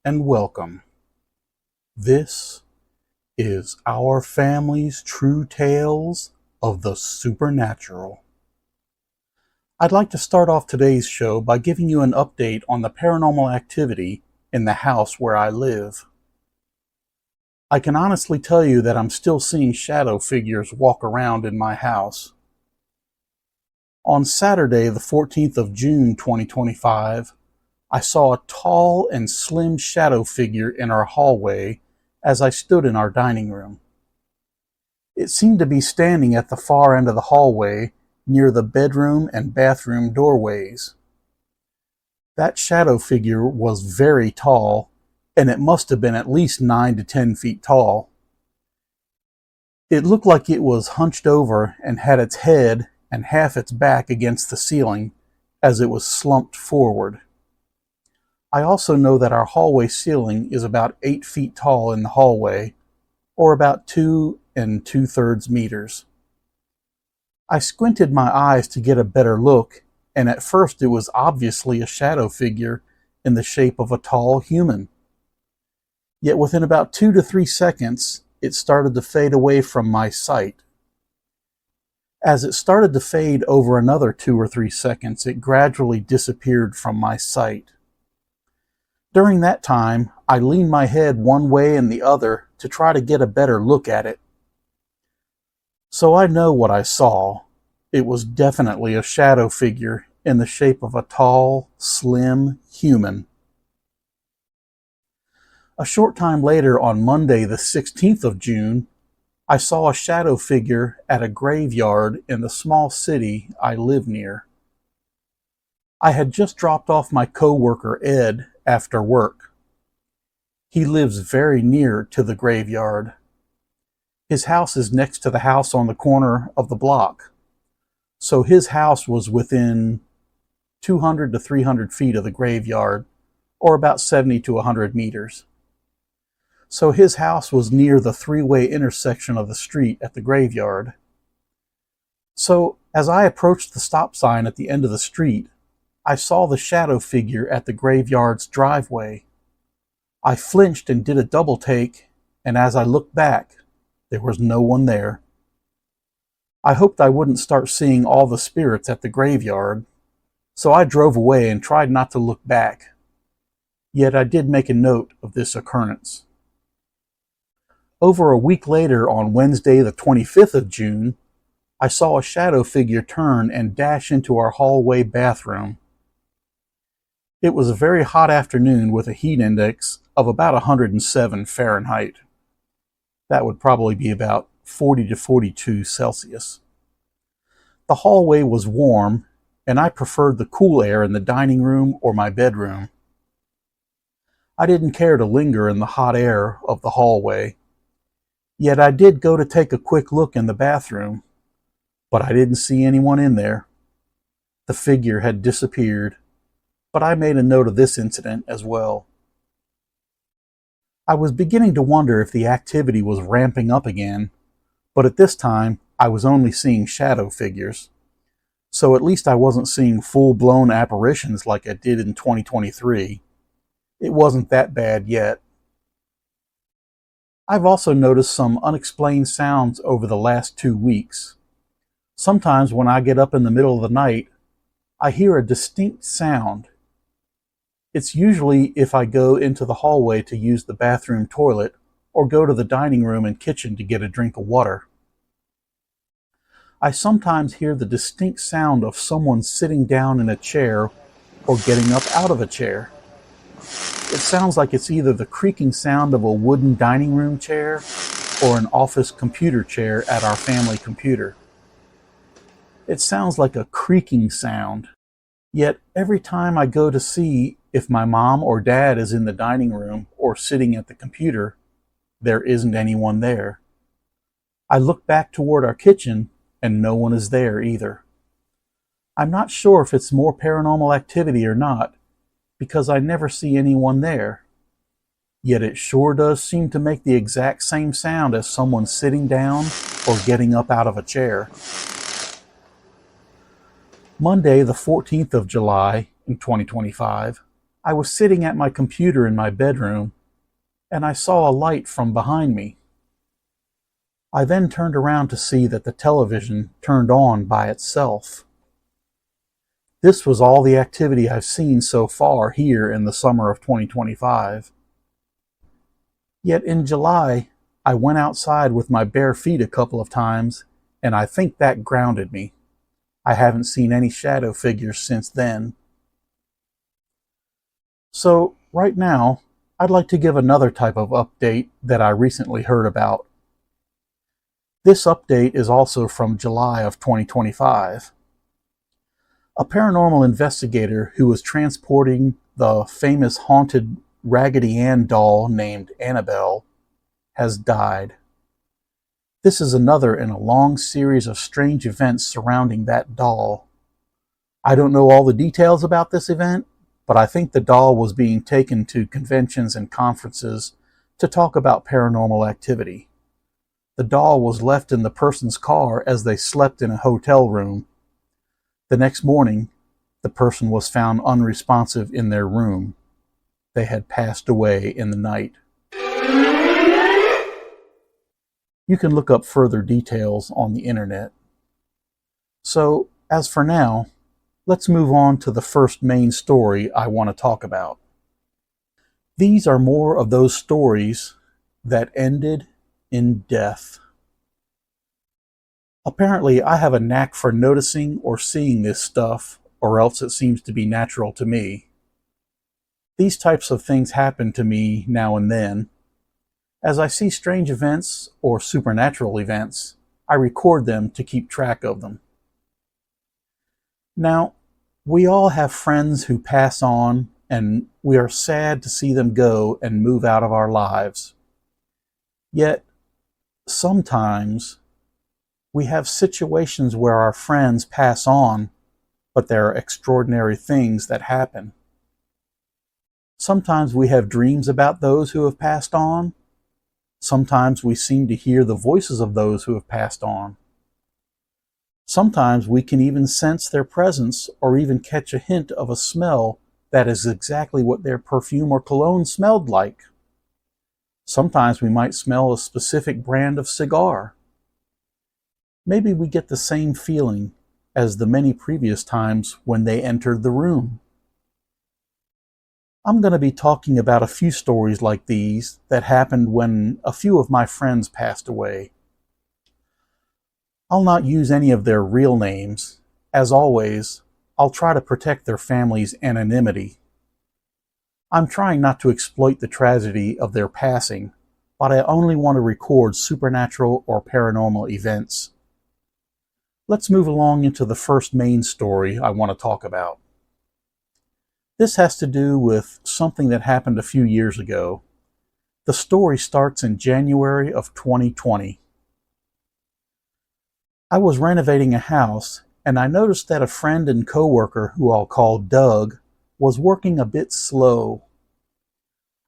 and welcome. This is our family's true tales of the supernatural. I'd like to start off today's show by giving you an update on the paranormal activity in the house where I live. I can honestly tell you that I'm still seeing shadow figures walk around in my house. On Saturday, the 14th of June, 2025, I saw a tall and slim shadow figure in our hallway as I stood in our dining room. It seemed to be standing at the far end of the hallway near the bedroom and bathroom doorways. That shadow figure was very tall, and it must have been at least 9 to 10 feet tall. It looked like it was hunched over and had its head and half its back against the ceiling as it was slumped forward. I also know that our hallway ceiling is about 8 feet tall in the hallway, or about 2 2/3 meters. I squinted my eyes to get a better look, and at first it was obviously a shadow figure in the shape of a tall human. Yet within about 2 to 3 seconds, it started to fade away from my sight. As it started to fade over another 2 or 3 seconds, it gradually disappeared from my sight. During that time, I leaned my head one way and the other to try to get a better look at it. So I know what I saw. It was definitely a shadow figure in the shape of a tall, slim human. A short time later, on Monday, the 16th of June, I saw a shadow figure at a graveyard in the small city I live near. I had just dropped off my coworker Ed after work. He lives very near to the graveyard. His house is next to the house on the corner of the block, so his house was within 200 to 300 feet of the graveyard, or about 70 to 100 meters. So his house was near the three-way intersection of the street at the graveyard. So as I approached the stop sign at the end of the street, I saw the shadow figure at the graveyard's driveway. I flinched and did a double take, and as I looked back, there was no one there. I hoped I wouldn't start seeing all the spirits at the graveyard, so I drove away and tried not to look back. Yet I did make a note of this occurrence. Over a week later, on Wednesday the 25th of June, I saw a shadow figure turn and dash into our hallway bathroom. It was a very hot afternoon with a heat index of about 107 Fahrenheit. That would probably be about 40 to 42 Celsius. The hallway was warm, and I preferred the cool air in the dining room or my bedroom. I didn't care to linger in the hot air of the hallway. Yet I did go to take a quick look in the bathroom, but I didn't see anyone in there. The figure had disappeared, but I made a note of this incident as well. I was beginning to wonder if the activity was ramping up again, but at this time I was only seeing shadow figures, so at least I wasn't seeing full-blown apparitions like I did in 2023. It wasn't that bad yet. I've also noticed some unexplained sounds over the last 2 weeks. Sometimes when I get up in the middle of the night, I hear a distinct sound. It's usually if I go into the hallway to use the bathroom toilet or go to the dining room and kitchen to get a drink of water. I sometimes hear the distinct sound of someone sitting down in a chair or getting up out of a chair. It sounds like it's either the creaking sound of a wooden dining room chair or an office computer chair at our family computer. It sounds like a creaking sound. Yet every time I go to see if my mom or dad is in the dining room or sitting at the computer, there isn't anyone there. I look back toward our kitchen and no one is there either. I'm not sure if it's more paranormal activity or not, because I never see anyone there. Yet it sure does seem to make the exact same sound as someone sitting down or getting up out of a chair. Monday, the 14th of July in 2025, I was sitting at my computer in my bedroom, and I saw a light from behind me. I then turned around to see that the television turned on by itself. This was all the activity I've seen so far here in the summer of 2025. Yet in July, I went outside with my bare feet a couple of times, and I think that grounded me. I haven't seen any shadow figures since then. So, right now, I'd like to give another type of update that I recently heard about. This update is also from July of 2025. A paranormal investigator who was transporting the famous haunted Raggedy Ann doll named Annabelle has died. This is another in a long series of strange events surrounding that doll. I don't know all the details about this event, but I think the doll was being taken to conventions and conferences to talk about paranormal activity. The doll was left in the person's car as they slept in a hotel room. The next morning, the person was found unresponsive in their room. They had passed away in the night. You can look up further details on the internet. So, as for now, let's move on to the first main story I want to talk about. These are more of those stories that ended in death. Apparently, I have a knack for noticing or seeing this stuff, or else it seems to be natural to me. These types of things happen to me now and then. As I see strange events or supernatural events, I record them to keep track of them. Now, we all have friends who pass on, and we are sad to see them go and move out of our lives. Yet, sometimes we have situations where our friends pass on, but there are extraordinary things that happen. Sometimes we have dreams about those who have passed on. Sometimes we seem to hear the voices of those who have passed on. Sometimes we can even sense their presence or even catch a hint of a smell that is exactly what their perfume or cologne smelled like. Sometimes we might smell a specific brand of cigar. Maybe we get the same feeling as the many previous times when they entered the room. I'm going to be talking about a few stories like these that happened when a few of my friends passed away. I'll not use any of their real names. As always, I'll try to protect their family's anonymity. I'm trying not to exploit the tragedy of their passing, but I only want to record supernatural or paranormal events. Let's move along into the first main story I want to talk about. This has to do with something that happened a few years ago. The story starts in January of 2020. I was renovating a house, and I noticed that a friend and coworker, who I'll call Doug, was working a bit slow.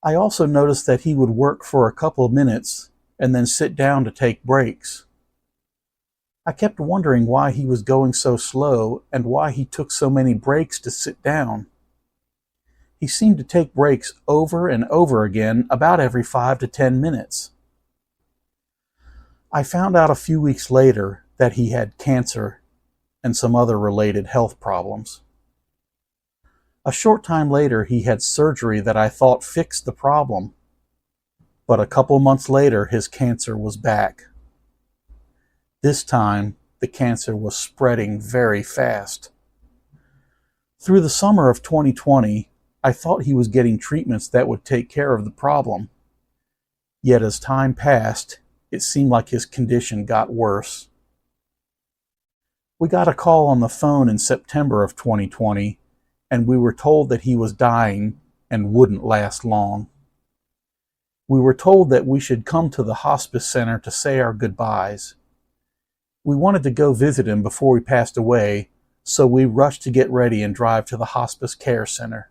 I also noticed that he would work for a couple of minutes and then sit down to take breaks. I kept wondering why he was going so slow and why he took so many breaks to sit down. He seemed to take breaks over and over again about every 5 to 10 minutes. I found out a few weeks later that he had cancer and some other related health problems. A short time later, he had surgery that I thought fixed the problem, but a couple months later, his cancer was back. This time, the cancer was spreading very fast. Through the summer of 2020, I thought he was getting treatments that would take care of the problem. Yet as time passed, it seemed like his condition got worse. We got a call on the phone in September of 2020, and we were told that he was dying and wouldn't last long. We were told that we should come to the hospice center to say our goodbyes. We wanted to go visit him before he passed away, so we rushed to get ready and drive to the hospice care center.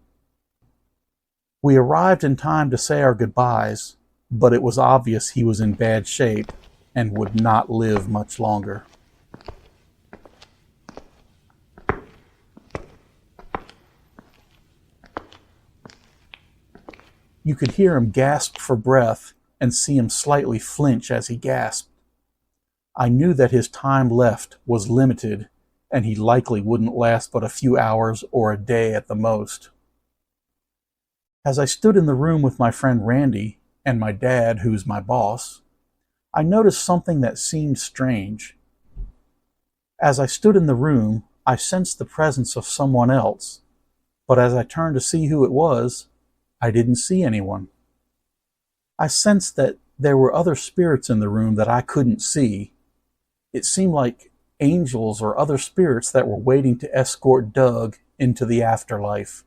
We arrived in time to say our goodbyes, but it was obvious he was in bad shape and would not live much longer. You could hear him gasp for breath and see him slightly flinch as he gasped. I knew that his time left was limited, and he likely wouldn't last but a few hours or a day at the most. As I stood in the room with my friend Randy and my dad, who's my boss, I noticed something that seemed strange. As I stood in the room, I sensed the presence of someone else, but as I turned to see who it was, I didn't see anyone. I sensed that there were other spirits in the room that I couldn't see. It seemed like angels or other spirits that were waiting to escort Doug into the afterlife.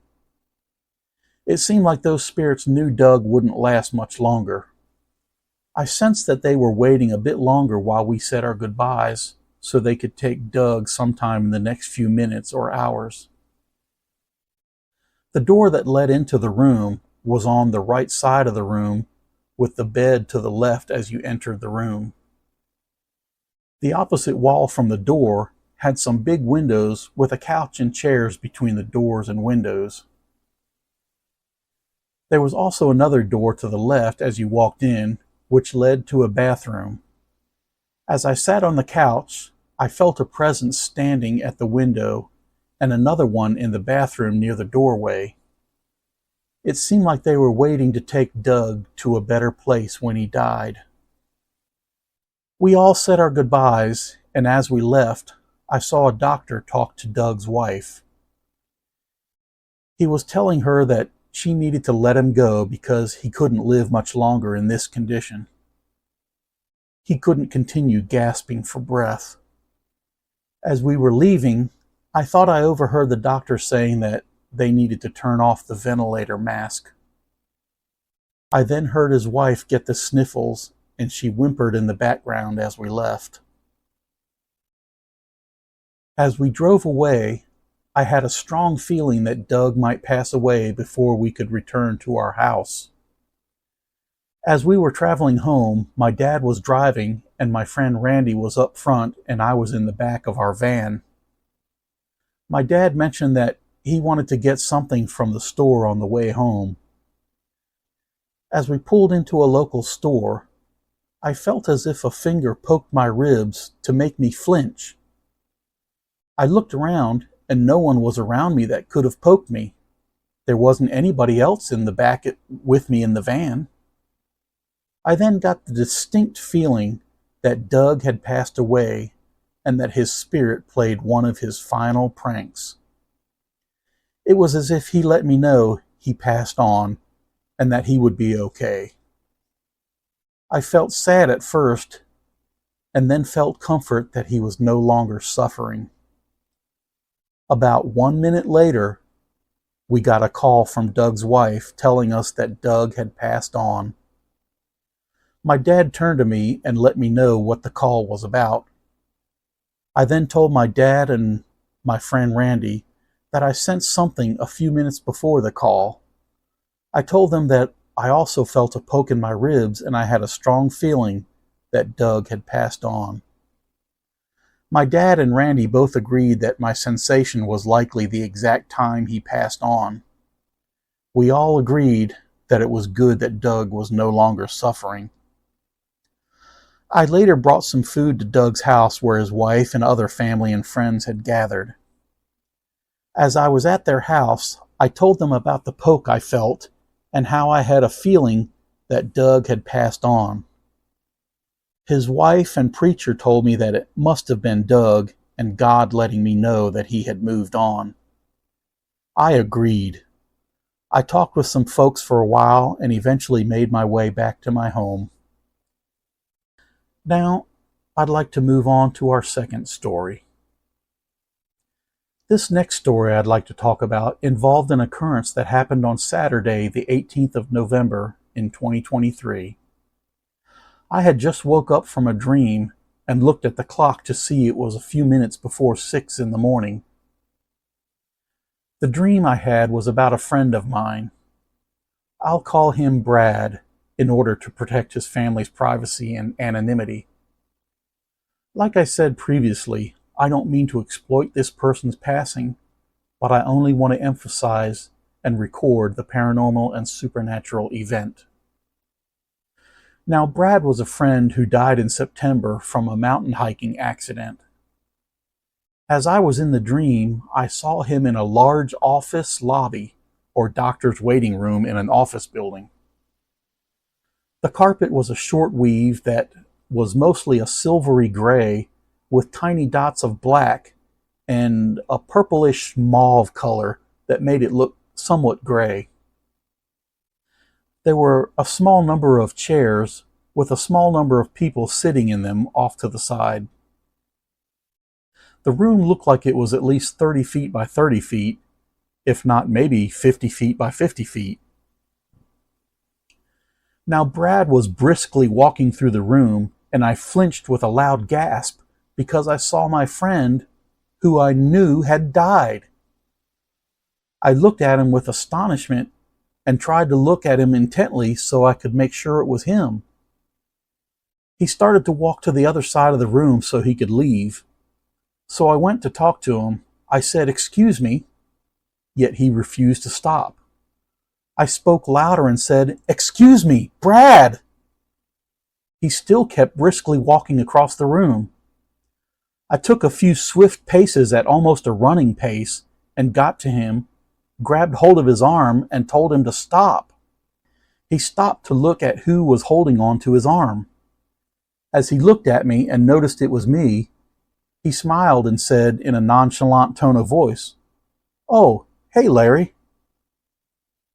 It seemed like those spirits knew Doug wouldn't last much longer. I sensed that they were waiting a bit longer while we said our goodbyes so they could take Doug sometime in the next few minutes or hours. The door that led into the room was on the right side of the room, with the bed to the left as you entered the room. The opposite wall from the door had some big windows with a couch and chairs between the doors and windows. There was also another door to the left as you walked in, which led to a bathroom. As I sat on the couch, I felt a presence standing at the window and another one in the bathroom near the doorway. It seemed like they were waiting to take Doug to a better place when he died. We all said our goodbyes, and as we left, I saw a doctor talk to Doug's wife. He was telling her that she needed to let him go because he couldn't live much longer in this condition. He couldn't continue gasping for breath. As we were leaving, I thought I overheard the doctor saying that they needed to turn off the ventilator mask. I then heard his wife get the sniffles, and she whimpered in the background as we left. As we drove away, I had a strong feeling that Doug might pass away before we could return to our house. As we were traveling home, my dad was driving and my friend Randy was up front and I was in the back of our van. My dad mentioned that he wanted to get something from the store on the way home. As we pulled into a local store, I felt as if a finger poked my ribs to make me flinch. I looked around and no one was around me that could have poked me. There wasn't anybody else in the back with me in the van. I then got the distinct feeling that Doug had passed away and that his spirit played one of his final pranks. It was as if he let me know he passed on and that he would be okay. I felt sad at first and then felt comfort that he was no longer suffering. About 1 minute later, we got a call from Doug's wife telling us that Doug had passed on. My dad turned to me and let me know what the call was about. I then told my dad and my friend Randy that I sensed something a few minutes before the call. I told them that I also felt a poke in my ribs and I had a strong feeling that Doug had passed on. My dad and Randy both agreed that my sensation was likely the exact time he passed on. We all agreed that it was good that Doug was no longer suffering. I later brought some food to Doug's house where his wife and other family and friends had gathered. As I was at their house, I told them about the poke I felt and how I had a feeling that Doug had passed on. His wife and preacher told me that it must have been Doug and God letting me know that he had moved on. I agreed. I talked with some folks for a while and eventually made my way back to my home. Now, I'd like to move on to our second story. This next story I'd like to talk about involved an occurrence that happened on Saturday, the 18th of November in 2023. I had just woke up from a dream and looked at the clock to see it was a few minutes before 6 in the morning. The dream I had was about a friend of mine. I'll call him Brad in order to protect his family's privacy and anonymity. Like I said previously, I don't mean to exploit this person's passing, but I only want to emphasize and record the paranormal and supernatural event. Now, Brad was a friend who died in September from a mountain hiking accident. As I was in the dream, I saw him in a large office lobby or doctor's waiting room in an office building. The carpet was a short weave that was mostly a silvery gray with tiny dots of black and a purplish mauve color that made it look somewhat gray. There were a small number of chairs with a small number of people sitting in them off to the side. The room looked like it was at least 30 feet by 30 feet, if not maybe 50 feet by 50 feet. Now Brad was briskly walking through the room, and I flinched with a loud gasp because I saw my friend, who I knew had died. I looked at him with astonishment and tried to look at him intently so I could make sure it was him. He started to walk to the other side of the room so he could leave. So I went to talk to him. I said, "Excuse me," yet he refused to stop. I spoke louder and said, "Excuse me, Brad!" He still kept briskly walking across the room. I took a few swift paces at almost a running pace and got to him, grabbed hold of his arm, and told him to stop. He stopped to look at who was holding on to his arm. As he looked at me and noticed it was me, he smiled and said in a nonchalant tone of voice, "Oh, hey, Larry."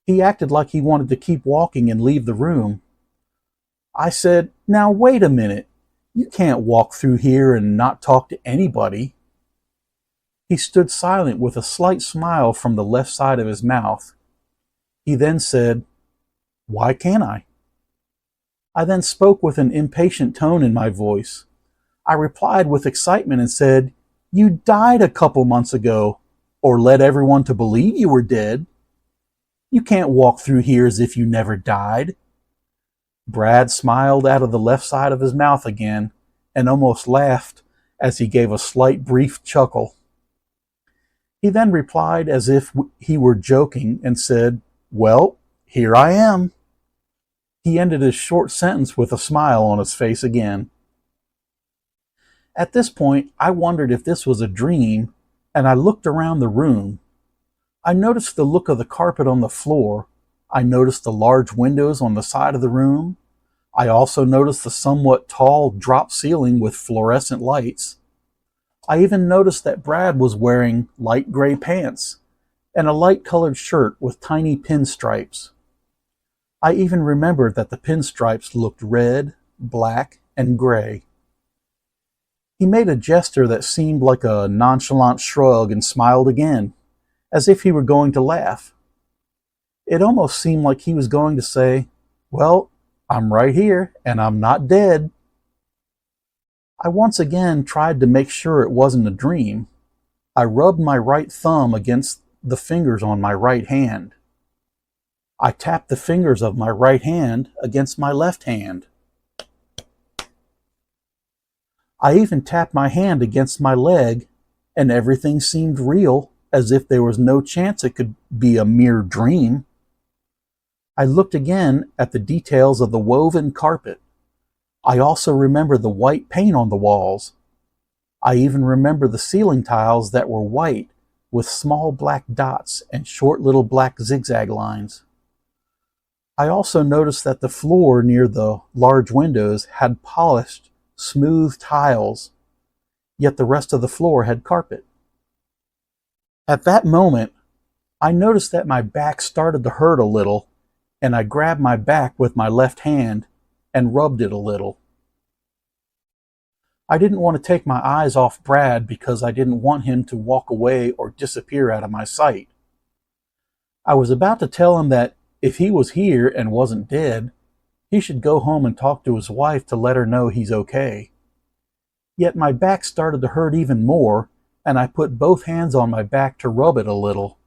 He acted like he wanted to keep walking and leave the room. I said, "Now wait a minute. You can't walk through here and not talk to anybody." He stood silent with a slight smile from the left side of his mouth. He then said, "Why can't I?" I then spoke with an impatient tone in my voice. I replied with excitement and said, "You died a couple months ago, or led everyone to believe you were dead. You can't walk through here as if you never died." Brad smiled out of the left side of his mouth again and almost laughed as he gave a slight brief chuckle. He then replied as if he were joking and said, "Well, here I am." He ended his short sentence with a smile on his face again. At this point, I wondered if this was a dream, and I looked around the room. I noticed the look of the carpet on the floor. I noticed the large windows on the side of the room. I also noticed the somewhat tall drop ceiling with fluorescent lights. I even noticed that Brad was wearing light gray pants and a light-colored shirt with tiny pinstripes. I even remembered that the pinstripes looked red, black, and gray. He made a gesture that seemed like a nonchalant shrug and smiled again, as if he were going to laugh. It almost seemed like he was going to say, "Well, I'm right here, and I'm not dead." I once again tried to make sure it wasn't a dream. I rubbed my right thumb against the fingers on my right hand. I tapped the fingers of my right hand against my left hand. I even tapped my hand against my leg, and everything seemed real, as if there was no chance it could be a mere dream. I looked again at the details of the woven carpet. I also remember the white paint on the walls. I even remember the ceiling tiles that were white with small black dots and short little black zigzag lines. I also noticed that the floor near the large windows had polished, smooth tiles, yet the rest of the floor had carpet. At that moment, I noticed that my back started to hurt a little, and I grabbed my back with my left hand and rubbed it a little. I didn't want to take my eyes off Brad because I didn't want him to walk away or disappear out of my sight. I was about to tell him that if he was here and wasn't dead, he should go home and talk to his wife to let her know he's okay. Yet my back started to hurt even more, and I put both hands on my back to rub it a little.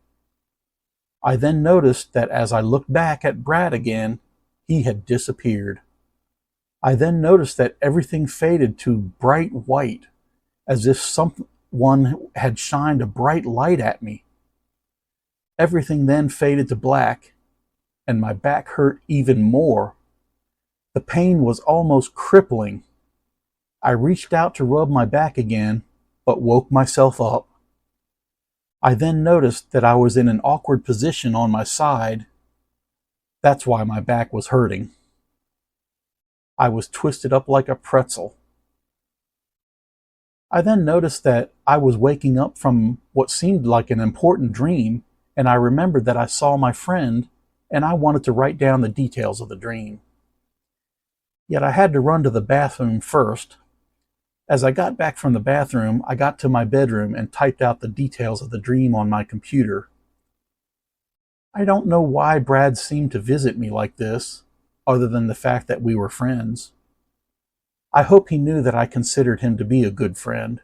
I then noticed that as I looked back at Brad again, he had disappeared. I then noticed that everything faded to bright white, as if someone had shined a bright light at me. Everything then faded to black, and my back hurt even more. The pain was almost crippling. I reached out to rub my back again, but woke myself up. I then noticed that I was in an awkward position on my side. That's why my back was hurting. I was twisted up like a pretzel. I then noticed that I was waking up from what seemed like an important dream, and I remembered that I saw my friend, and I wanted to write down the details of the dream. Yet I had to run to the bathroom first. As I got back from the bathroom, I got to my bedroom and typed out the details of the dream on my computer. I don't know why Brad seemed to visit me like this, other than the fact that we were friends. I hope he knew that I considered him to be a good friend.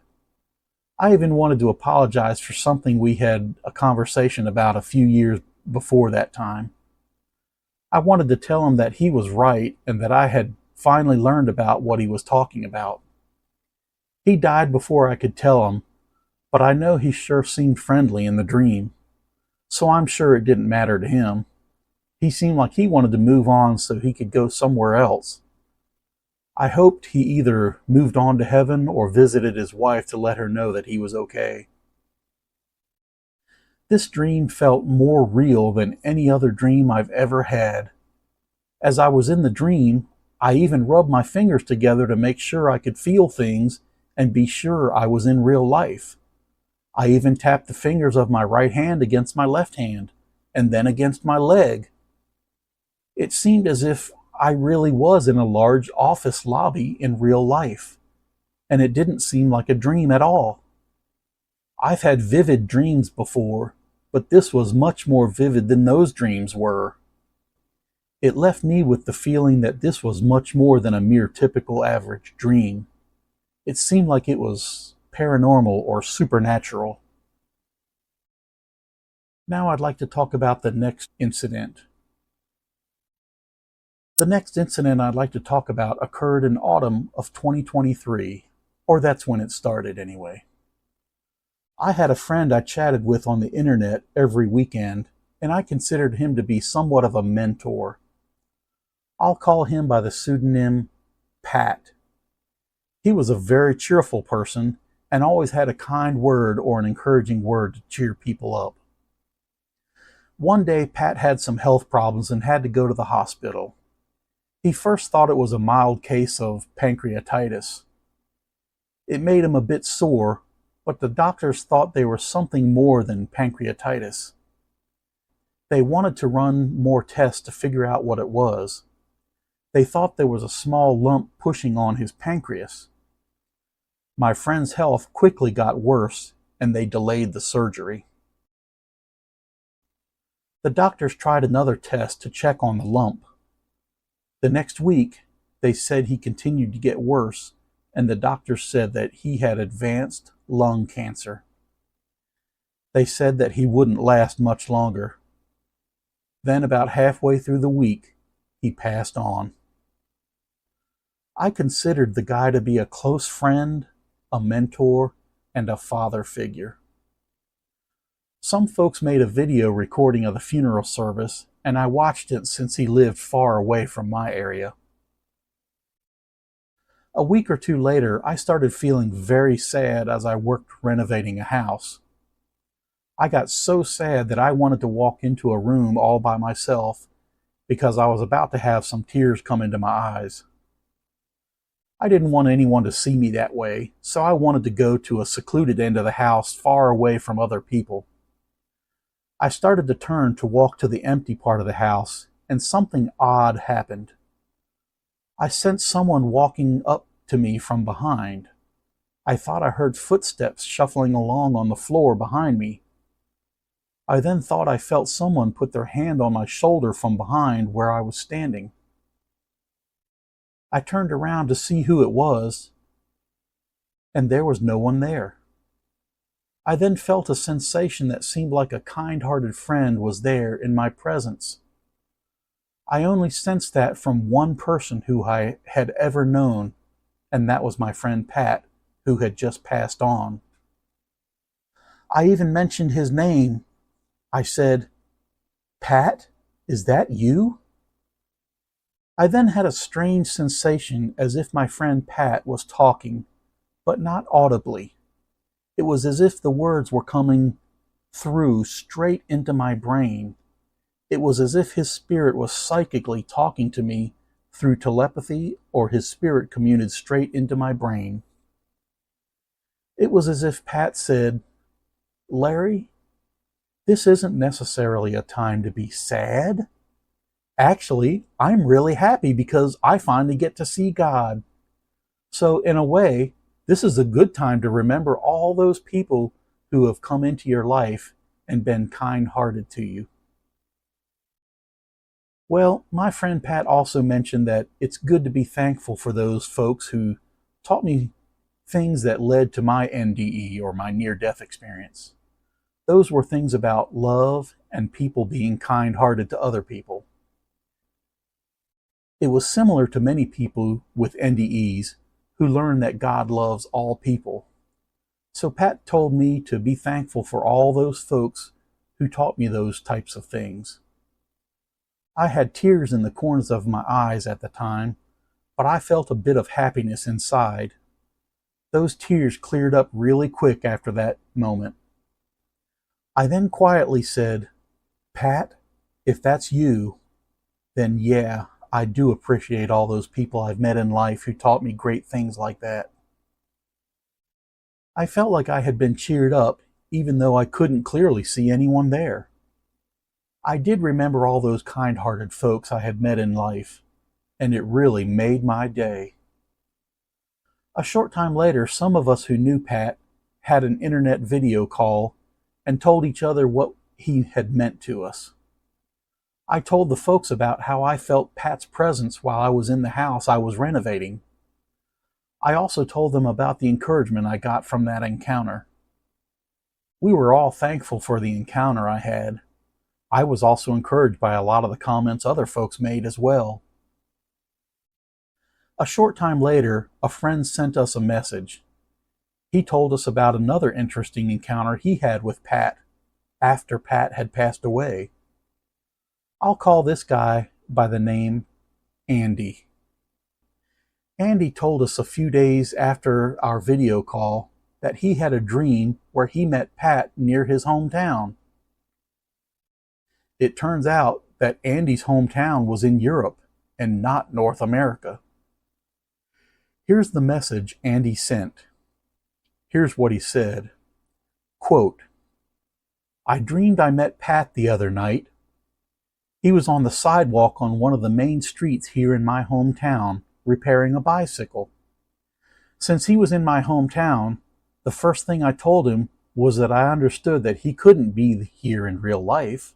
I even wanted to apologize for something we had a conversation about a few years before that time. I wanted to tell him that he was right and that I had finally learned about what he was talking about. He died before I could tell him, but I know he sure seemed friendly in the dream, so I'm sure it didn't matter to him. He seemed like he wanted to move on so he could go somewhere else. I hoped he either moved on to heaven or visited his wife to let her know that he was okay. This dream felt more real than any other dream I've ever had. As I was in the dream, I even rubbed my fingers together to make sure I could feel things and be sure I was in real life. I even tapped the fingers of my right hand against my left hand, and then against my leg. It seemed as if I really was in a large office lobby in real life, and it didn't seem like a dream at all. I've had vivid dreams before, but this was much more vivid than those dreams were. It left me with the feeling that this was much more than a mere typical average dream. It seemed like it was paranormal or supernatural. Now I'd like to talk about the next incident. The next incident I'd like to talk about occurred in autumn of 2023, or that's when it started anyway. I had a friend I chatted with on the internet every weekend, and I considered him to be somewhat of a mentor. I'll call him by the pseudonym Pat. He was a very cheerful person and always had a kind word or an encouraging word to cheer people up. One day, Pat had some health problems and had to go to the hospital. He first thought it was a mild case of pancreatitis. It made him a bit sore, but the doctors thought they were something more than pancreatitis. They wanted to run more tests to figure out what it was. They thought there was a small lump pushing on his pancreas. My friend's health quickly got worse, and they delayed the surgery. The doctors tried another test to check on the lump. The next week, they said he continued to get worse, and the doctors said that he had advanced lung cancer. They said that he wouldn't last much longer. Then, about halfway through the week, he passed on. I considered the guy to be a close friend, a mentor, and a father figure. Some folks made a video recording of the funeral service, and I watched it since he lived far away from my area. A week or two later, I started feeling very sad as I worked renovating a house. I got so sad that I wanted to walk into a room all by myself because I was about to have some tears come into my eyes. I didn't want anyone to see me that way, so I wanted to go to a secluded end of the house far away from other people. I started to turn to walk to the empty part of the house, and something odd happened. I sensed someone walking up to me from behind. I thought I heard footsteps shuffling along on the floor behind me. I then thought I felt someone put their hand on my shoulder from behind where I was standing. I turned around to see who it was, and there was no one there. I then felt a sensation that seemed like a kind-hearted friend was there in my presence. I only sensed that from one person who I had ever known, and that was my friend Pat, who had just passed on. I even mentioned his name. I said, "Pat, is that you?" I then had a strange sensation as if my friend Pat was talking, but not audibly. It was as if the words were coming through straight into my brain. It was as if his spirit was psychically talking to me through telepathy, or his spirit commuted straight into my brain. It was as if Pat said, "Larry, this isn't necessarily a time to be sad. Actually, I'm really happy because I finally get to see God. So, in a way, this is a good time to remember all those people who have come into your life and been kind hearted to you." Well, my friend Pat also mentioned that it's good to be thankful for those folks who taught me things that led to my NDE, or my near death experience. Those were things about love and people being kind hearted to other people. It was similar to many people with NDEs who learned that God loves all people. So Pat told me to be thankful for all those folks who taught me those types of things. I had tears in the corners of my eyes at the time, but I felt a bit of happiness inside. Those tears cleared up really quick after that moment. I then quietly said, "Pat, if that's you, then yeah, I do appreciate all those people I've met in life who taught me great things like that." I felt like I had been cheered up, even though I couldn't clearly see anyone there. I did remember all those kind-hearted folks I had met in life, and it really made my day. A short time later, some of us who knew Pat had an internet video call and told each other what he had meant to us. I told the folks about how I felt Pat's presence while I was in the house I was renovating. I also told them about the encouragement I got from that encounter. We were all thankful for the encounter I had. I was also encouraged by a lot of the comments other folks made as well. A short time later, a friend sent us a message. He told us about another interesting encounter he had with Pat after Pat had passed away. I'll call this guy by the name Andy. Andy told us a few days after our video call that he had a dream where he met Pat near his hometown. It turns out that Andy's hometown was in Europe and not North America. Here's the message Andy sent. Here's what he said. Quote, "I dreamed I met Pat the other night. He was on the sidewalk on one of the main streets here in my hometown, repairing a bicycle. Since he was in my hometown, the first thing I told him was that I understood that he couldn't be here in real life.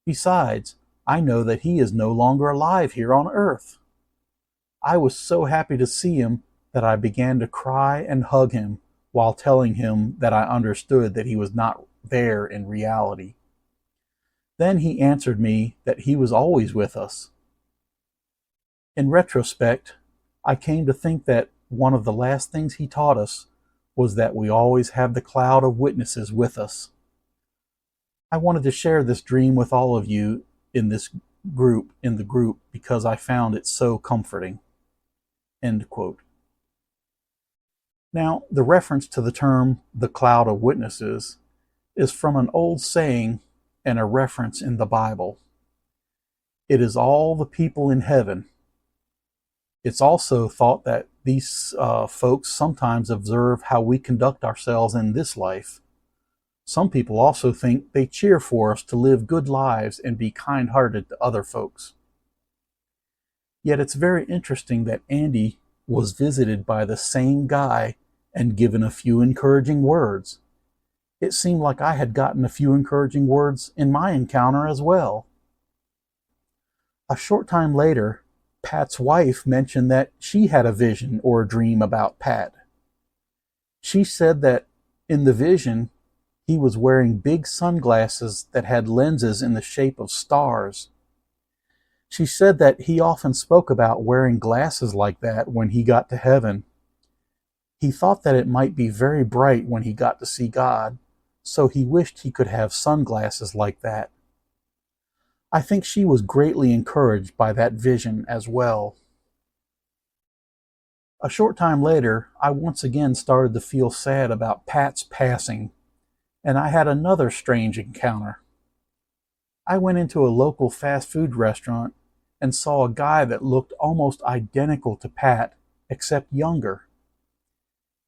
Besides, I know that he is no longer alive here on Earth. I was so happy to see him that I began to cry and hug him while telling him that I understood that he was not there in reality. Then he answered me that he was always with us. In retrospect, I came to think that one of the last things he taught us was that we always have the cloud of witnesses with us. I wanted to share this dream with all of you in the group, because I found it so comforting." End quote. Now, the reference to the term "the cloud of witnesses" is from an old saying and a reference in the Bible. It is all the people in heaven. It's also thought that these folks sometimes observe how we conduct ourselves in this life. Some people also think they cheer for us to live good lives and be kind-hearted to other folks. Yet it's very interesting that Andy was visited by the same guy and given a few encouraging words. It seemed like I had gotten a few encouraging words in my encounter as well. A short time later, Pat's wife mentioned that she had a vision or a dream about Pat. She said that in the vision, he was wearing big sunglasses that had lenses in the shape of stars. She said that he often spoke about wearing glasses like that when he got to heaven. He thought that it might be very bright when he got to see God, so he wished he could have sunglasses like that. I think she was greatly encouraged by that vision as well. A short time later, I once again started to feel sad about Pat's passing, and I had another strange encounter. I went into a local fast food restaurant and saw a guy that looked almost identical to Pat, except younger.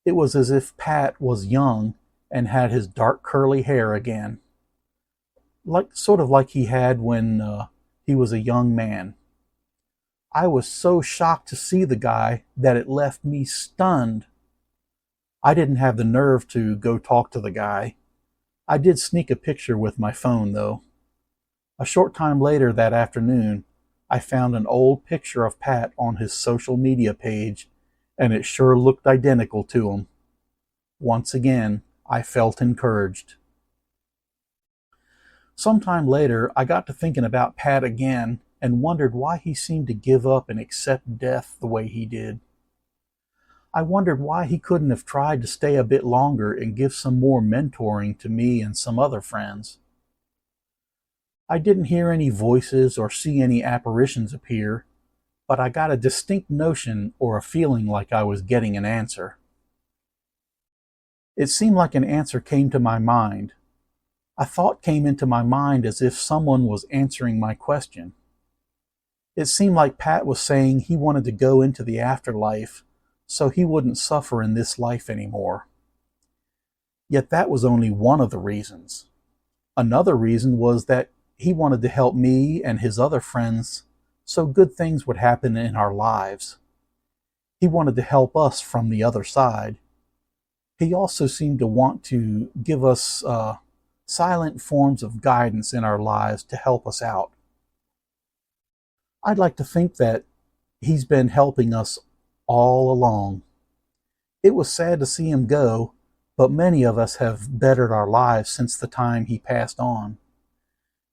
It was as if Pat was young and had his dark curly hair again, sort of like he had when he was a young man. I was so shocked to see the guy that it left me stunned. I didn't have the nerve to go talk to the guy. I did sneak a picture with my phone, though. A short time later that afternoon, I found an old picture of Pat on his social media page, and it sure looked identical to him. Once again, I felt encouraged. Sometime later, I got to thinking about Pat again and wondered why he seemed to give up and accept death the way he did. I wondered why he couldn't have tried to stay a bit longer and give some more mentoring to me and some other friends. I didn't hear any voices or see any apparitions appear, but I got a distinct notion or a feeling like I was getting an answer. It seemed like an answer came to my mind. A thought came into my mind as if someone was answering my question. It seemed like Pat was saying he wanted to go into the afterlife so he wouldn't suffer in this life anymore. Yet that was only one of the reasons. Another reason was that he wanted to help me and his other friends so good things would happen in our lives. He wanted to help us from the other side. He also seemed to want to give us silent forms of guidance in our lives to help us out. I'd like to think that he's been helping us all along. It was sad to see him go, but many of us have bettered our lives since the time he passed on.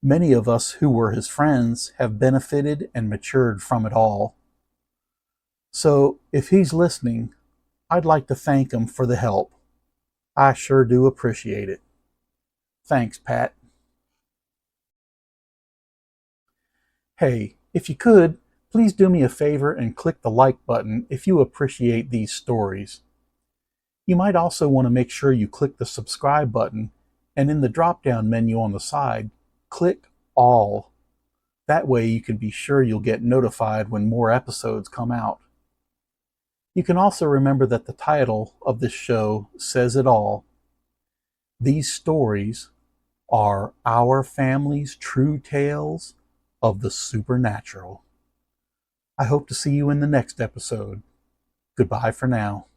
Many of us who were his friends have benefited and matured from it all. So if he's listening, I'd like to thank him for the help. I sure do appreciate it. Thanks, Pat. Hey, if you could, please do me a favor and click the like button if you appreciate these stories. You might also want to make sure you click the subscribe button, and in the drop-down menu on the side, click all. That way you can be sure you'll get notified when more episodes come out. You can also remember that the title of this show says it all. These stories are our family's true tales of the supernatural. I hope to see you in the next episode. Goodbye for now.